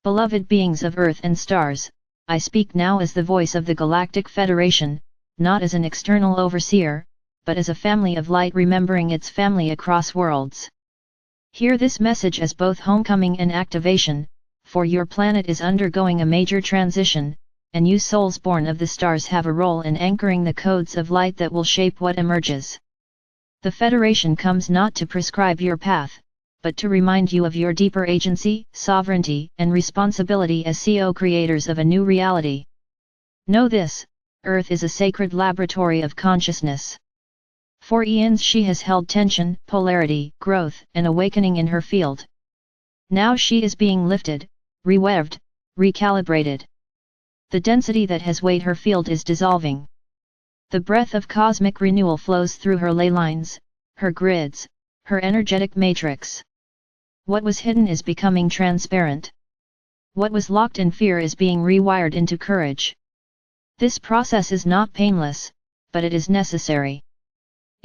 Beloved beings of Earth and stars, I speak now as the voice of the Galactic Federation, not as an external overseer, but as a family of light remembering its family across worlds. Hear this message as both homecoming and activation, for your planet is undergoing a major transition, and you souls born of the stars have a role in anchoring the codes of light that will shape what emerges. The Federation comes not to prescribe your path, but to remind you of your deeper agency, sovereignty, and responsibility as co-creators of a new reality. Know this, Earth is a sacred laboratory of consciousness. For eons she has held tension, polarity, growth, and awakening in her field. Now she is being lifted, reweaved, recalibrated. The density that has weighed her field is dissolving. The breath of cosmic renewal flows through her ley lines, her grids, her energetic matrix. What was hidden is becoming transparent. What was locked in fear is being rewired into courage. This process is not painless, but it is necessary.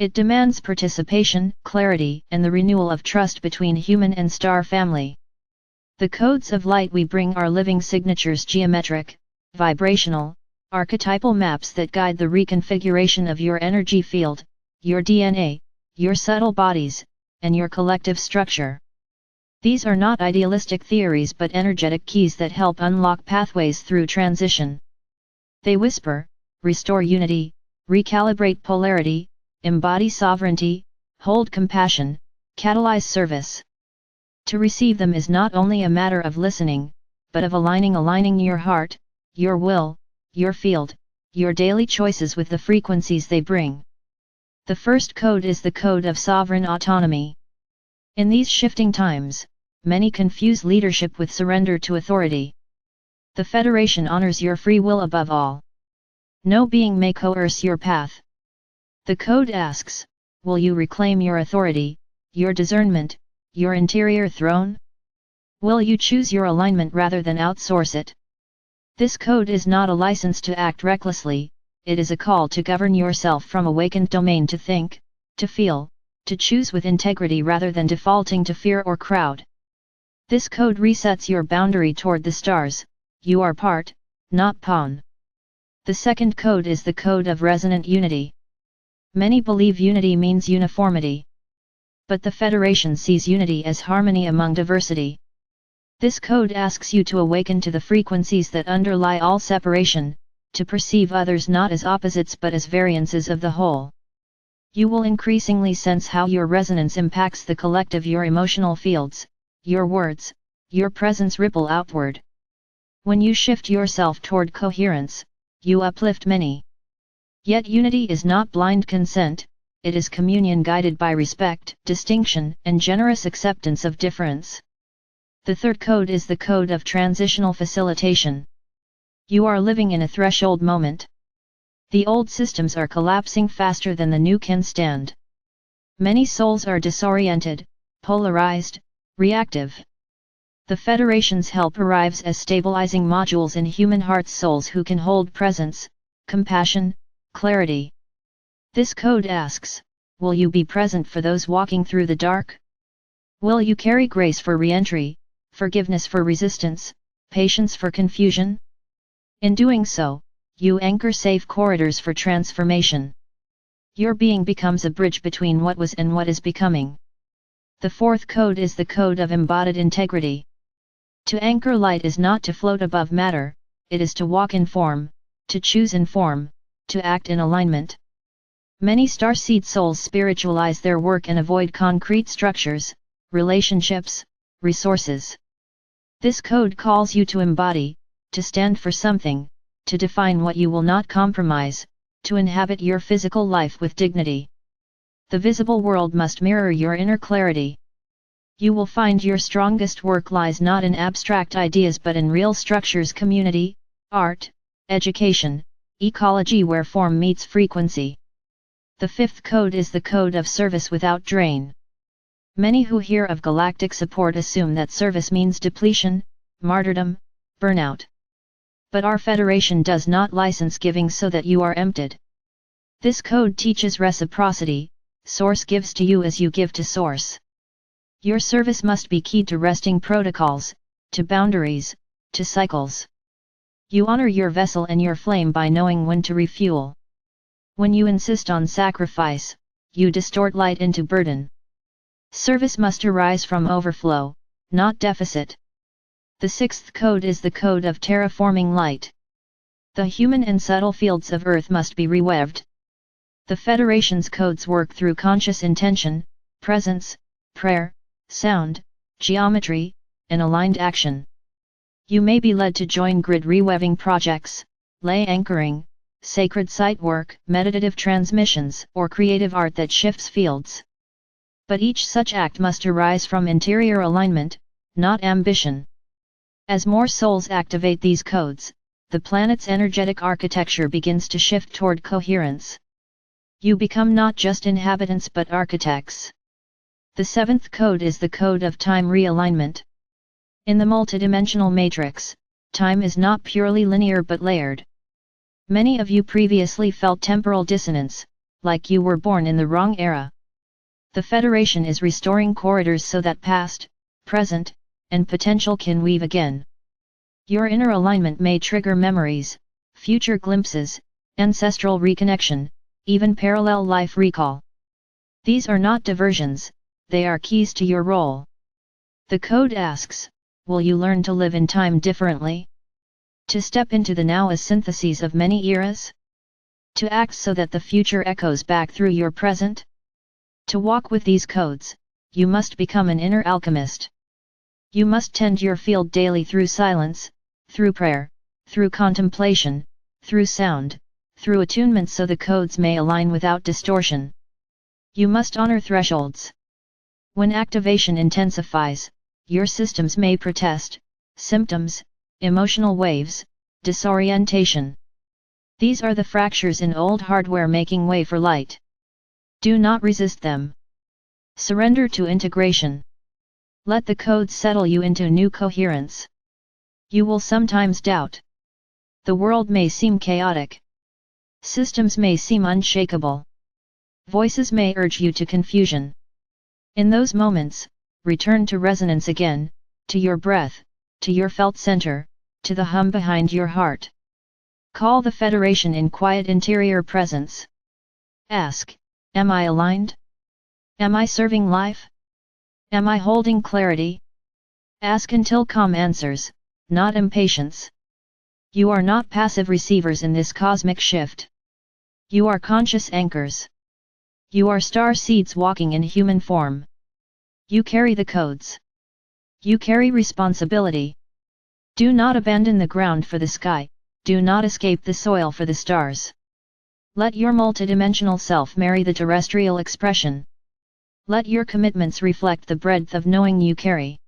It demands participation, clarity, and the renewal of trust between human and star family. The codes of light we bring are living signatures, geometric, vibrational, archetypal maps that guide the reconfiguration of your energy field, your DNA, your subtle bodies, and your collective structure. These are not idealistic theories but energetic keys that help unlock pathways through transition. They whisper, restore unity, recalibrate polarity, embody sovereignty, hold compassion, catalyze service. To receive them is not only a matter of listening, but of aligning your heart, your will, your field, your daily choices with the frequencies they bring. The first code is the code of sovereign autonomy. In these shifting times, many confuse leadership with surrender to authority. The Federation honors your free will above all. No being may coerce your path. The code asks, will you reclaim your authority, your discernment, your interior throne? Will you choose your alignment rather than outsource it? This code is not a license to act recklessly, it is a call to govern yourself from awakened domain, to think, to feel, to choose with integrity rather than defaulting to fear or crowd. This code resets your boundary toward the stars, you are part, not pawn. The second code is the code of resonant unity. Many believe unity means uniformity. But the Federation sees unity as harmony among diversity. This code asks you to awaken to the frequencies that underlie all separation, to perceive others not as opposites but as variances of the whole. You will increasingly sense how your resonance impacts the collective, your emotional fields, your words, your presence ripple outward. When you shift yourself toward coherence, you uplift many. Yet unity is not blind consent, it is communion guided by respect, distinction, and generous acceptance of difference. The third code is the code of transitional facilitation. You are living in a threshold moment. The old systems are collapsing faster than the new can stand. Many souls are disoriented, polarized, reactive. The Federation's help arrives as stabilizing modules in human hearts, souls who can hold presence, compassion, clarity. This code asks, will you be present for those walking through the dark? Will you carry grace for re-entry, forgiveness for resistance, patience for confusion? In doing so, you anchor safe corridors for transformation. Your being becomes a bridge between what was and what is becoming. The fourth code is the code of embodied integrity. To anchor light is not to float above matter, it is to walk in form, to choose in form, to act in alignment. Many starseed souls spiritualize their work and avoid concrete structures, relationships, resources. This code calls you to embody, to stand for something, to define what you will not compromise, to inhabit your physical life with dignity. The visible world must mirror your inner clarity. You will find your strongest work lies not in abstract ideas but in real structures: community, art, education, ecology, where form meets frequency. The fifth code is the code of service without drain. Many who hear of galactic support assume that service means depletion, martyrdom, burnout. But our Federation does not license giving so that you are emptied. This code teaches reciprocity: Source gives to you as you give to Source. Your service must be keyed to resting protocols, to boundaries, to cycles. You honor your vessel and your flame by knowing when to refuel. When you insist on sacrifice, you distort light into burden. Service must arise from overflow, not deficit. The sixth code is the code of terraforming light. The human and subtle fields of Earth must be reweaved. The Federation's codes work through conscious intention, presence, prayer, sound, geometry, and aligned action. You may be led to join grid reweaving projects, lay anchoring, sacred site work, meditative transmissions, or creative art that shifts fields. But each such act must arise from interior alignment, not ambition. As more souls activate these codes, the planet's energetic architecture begins to shift toward coherence. You become not just inhabitants but architects. The seventh code is the code of time realignment. In the multidimensional matrix, time is not purely linear but layered. Many of you previously felt temporal dissonance, like you were born in the wrong era. The Federation is restoring corridors so that past, present, and potential can weave again. Your inner alignment may trigger memories, future glimpses, ancestral reconnection, even parallel life recall. These are not diversions, they are keys to your role. The code asks, will you learn to live in time differently? To step into the now as syntheses of many eras? To act so that the future echoes back through your present? To walk with these codes, you must become an inner alchemist. You must tend your field daily through silence, through prayer, through contemplation, through sound, through attunement so the codes may align without distortion. You must honor thresholds. When activation intensifies, your systems may protest, symptoms, emotional waves, disorientation. These are the fractures in old hardware making way for light. Do not resist them. Surrender to integration. Let the codes settle you into new coherence. You will sometimes doubt. The world may seem chaotic. Systems may seem unshakable. Voices may urge you to confusion. In those moments, return to resonance again, to your breath, to your felt center, to the hum behind your heart. Call the Federation in quiet interior presence. Ask, am I aligned? Am I serving life? Am I holding clarity? Ask until calm answers, not impatience. You are not passive receivers in this cosmic shift. You are conscious anchors. You are star seeds walking in human form. You carry the codes. You carry responsibility. Do not abandon the ground for the sky, do not escape the soil for the stars. Let your multidimensional self marry the terrestrial expression. Let your commitments reflect the breadth of knowing you carry.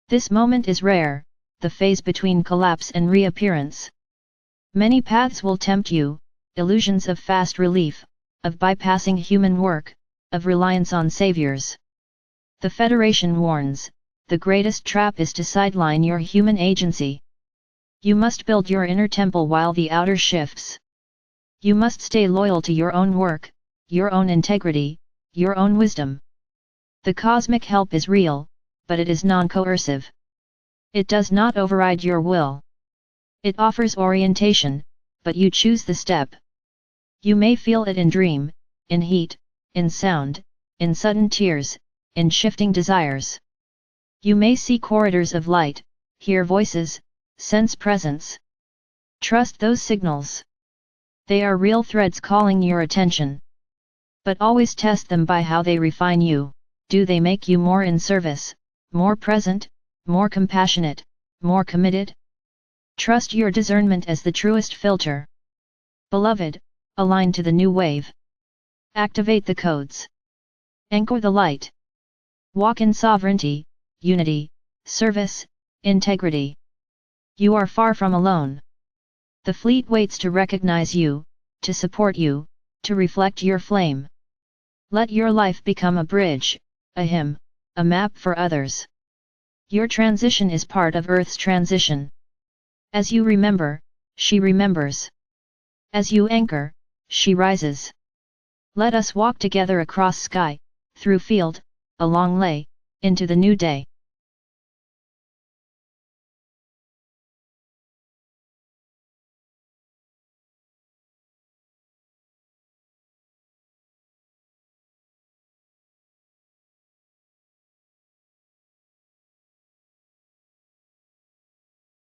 This moment is rare, the phase between collapse and reappearance. Many paths will tempt you, illusions of fast relief, of bypassing human work, of reliance on saviors. The Federation warns, the greatest trap is to sideline your human agency. You must build your inner temple while the outer shifts. You must stay loyal to your own work, your own integrity, your own wisdom. The cosmic help is real, but it is non-coercive. It does not override your will. It offers orientation, but you choose the step. You may feel it in dream, in heat, in sound, in sudden tears, in shifting desires. You may see corridors of light, hear voices, sense presence. Trust those signals. They are real threads calling your attention. But always test them by how they refine you. Do they make you more in service, more present, more compassionate, more committed? Trust your discernment as the truest filter. Beloved, align to the new wave. Activate the codes. Anchor the light. Walk in sovereignty, unity, service, integrity. You are far from alone. The fleet waits to recognize you, to support you, to reflect your flame. Let your life become a bridge, a hymn, a map for others. Your transition is part of Earth's transition. As you remember, she remembers. As you anchor, she rises. Let us walk together across sky, through field, along lay, into the new day.